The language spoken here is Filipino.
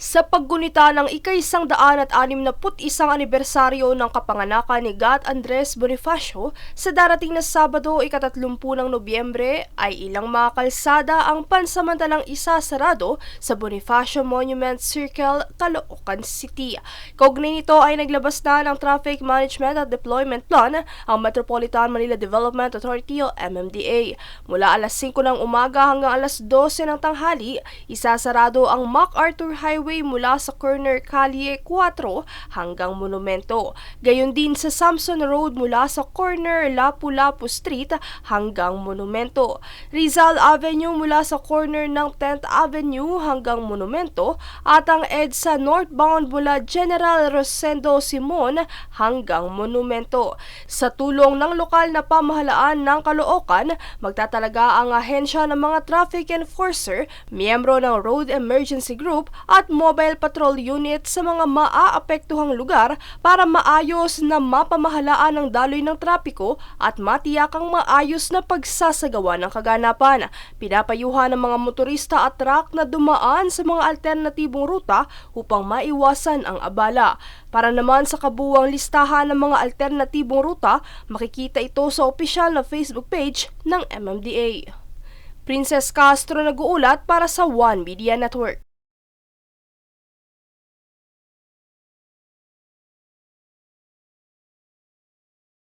Sa paggunita ng ika-161 anibersaryo ng kapanganakan ni Gat Andres Bonifacio sa darating na Sabado, ika-30 ng Nobyembre, ay ilang mga kalsada ang pansamantalang isasarado sa Bonifacio Monument Circle, Caloocan City. Kaugnay nito ay naglabas na ng Traffic Management at Deployment Plan ang Metropolitan Manila Development Authority o MMDA. Mula alas 5 ng umaga hanggang alas 12 ng tanghali, isasarado ang MacArthur Highway mula sa corner Calle 4 hanggang Monumento. Gayon din sa Samson Road mula sa corner Lapu-Lapu Street hanggang Monumento. Rizal Avenue mula sa corner ng 10th Avenue hanggang Monumento at ang EDSA northbound mula General Rosendo Simon hanggang Monumento. Sa tulong ng lokal na pamahalaan ng Caloocan, magtatalaga ang ahensya ng mga traffic enforcer, miyembro ng Road Emergency Group at mobile patrol unit sa mga maaapektuhang lugar para maayos na mapamahalaan ang daloy ng trapiko at matiyakang maayos na pagsasagawa ng kaganapan. Pinapayuhan ng mga motorista at truck na dumaan sa mga alternatibong ruta upang maiwasan ang abala. Para naman sa kabuuang listahan ng mga alternatibong ruta, makikita ito sa opisyal na Facebook page ng MMDA. Princess Castro nag-uulat para sa One Media Network.